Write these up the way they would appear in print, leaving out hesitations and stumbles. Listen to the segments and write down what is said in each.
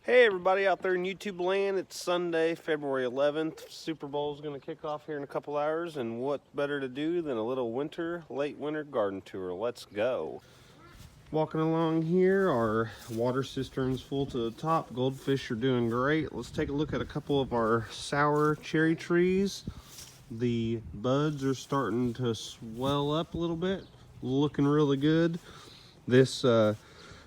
Hey everybody out there in YouTube land, it's Sunday, February 11th. Super Bowl is going to kick off here in a couple hours, and what better to do than a little late winter garden tour. Let's go. Walking along here, our water cistern's full to the top. Goldfish are doing great. Let's take a look at a couple of our sour cherry trees. The buds are starting to swell up a little bit, looking really good. This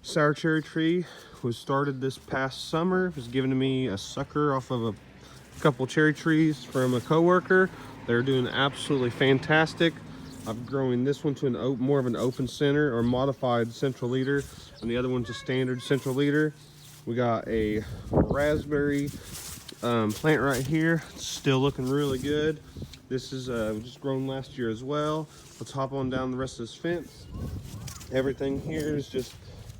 sour cherry tree was started this past summer. It was given to me a sucker off of a couple cherry trees from a coworker. They're doing absolutely fantastic. I'm growing this one to more of an open center or modified central leader, and the other one's a standard central leader. We got a raspberry plant right here. It's still looking really good. This is just grown last year as well. Let's hop on down the rest of this fence. Everything here is just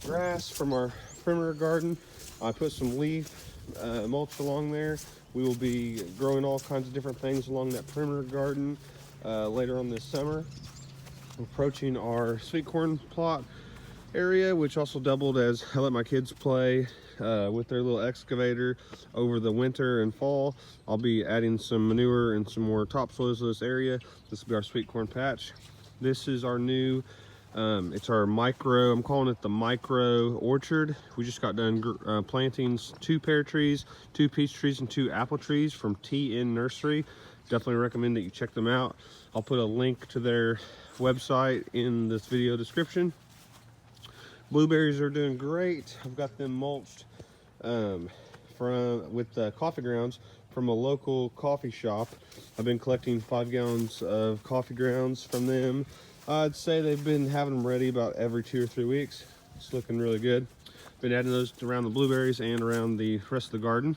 grass from our perimeter garden. I put some leaf mulch along there. We will be growing all kinds of different things along that perimeter garden later on this summer. Approaching our sweet corn plot area, which also doubled as I let my kids play with their little excavator over the winter and fall. I'll be adding some manure and some more topsoils to this area. This will be our sweet corn patch. This is our new it's our micro, I'm calling it the micro orchard. We just got done planting 2 pear trees, 2 peach trees, and 2 apple trees from TN Nursery. Definitely recommend that you check them out. I'll put a link to their website in this video description. Blueberries are doing great. I've got them mulched with coffee grounds from a local coffee shop. I've been collecting 5 gallons of coffee grounds from them. I'd say they've been having them ready about every 2 or 3 weeks. It's looking really good. Been adding those around the blueberries and around the rest of the garden.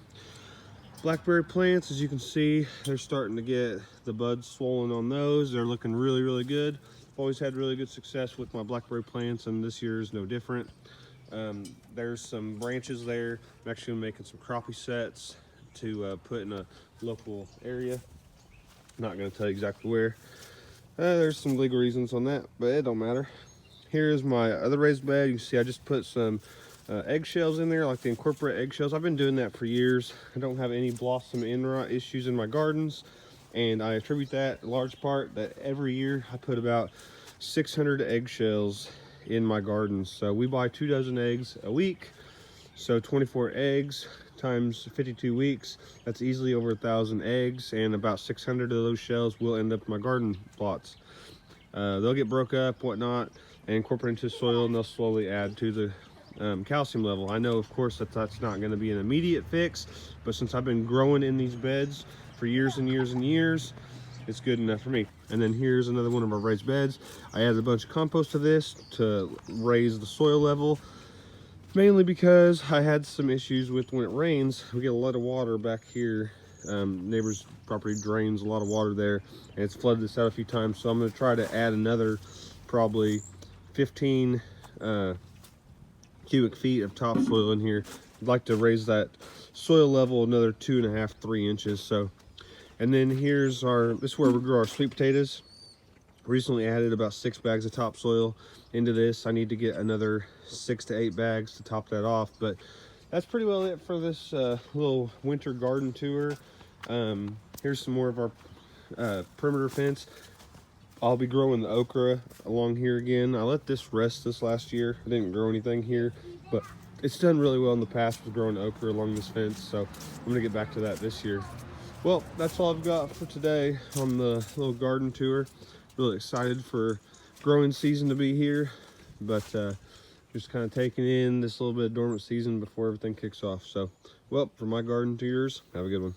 Blackberry plants, as you can see, they're starting to get the buds swollen on those. They're looking really, really good. Always had really good success with my blackberry plants, and this year is no different. There's some branches there. I'm actually making some crappie sets to put in a local area. Not going to tell you exactly where. There's some legal reasons on that, but it don't matter. Here's my other raised bed. You can see I just put some eggshells in there, like the incorporate eggshells. I've been doing that for years. I don't have any blossom end rot issues in my gardens, and I attribute that in large part that every year I put about 600 eggshells in my gardens. So we buy 2 dozen eggs a week, so 24 eggs times 52 weeks, that's easily over 1,000 eggs, and about 600 of those shells will end up in my garden plots. They'll get broke up, whatnot, and incorporate into soil, and they'll slowly add to the calcium level. I know, of course, that's not going to be an immediate fix, but since I've been growing in these beds for years and years and years, it's good enough for me. And then here's another one of our raised beds. I added a bunch of compost to this to raise the soil level, mainly because I had some issues with when it rains. We get a lot of water back here. Neighbor's property drains a lot of water there, and it's flooded this out a few times. So I'm going to try to add another probably 15 cubic feet of topsoil in here. I'd like to raise that soil level another 2.5 to 3 inches. So, and then here's this is where we grow our sweet potatoes. Recently added about 6 bags of topsoil into this. I need to get another 6 to 8 bags to top that off, but that's pretty well it for this little winter garden tour. Here's some more of our perimeter fence. I'll be growing the okra along here again. I let this rest this last year. I didn't grow anything here, but it's done really well in the past with growing okra along this fence, so I'm gonna get back to that this year. Well, that's all I've got for today on the little garden tour. Really excited for growing season to be here, but just kind of taking in this little bit of dormant season before everything kicks off. So, well, from my garden to yours, have a good one.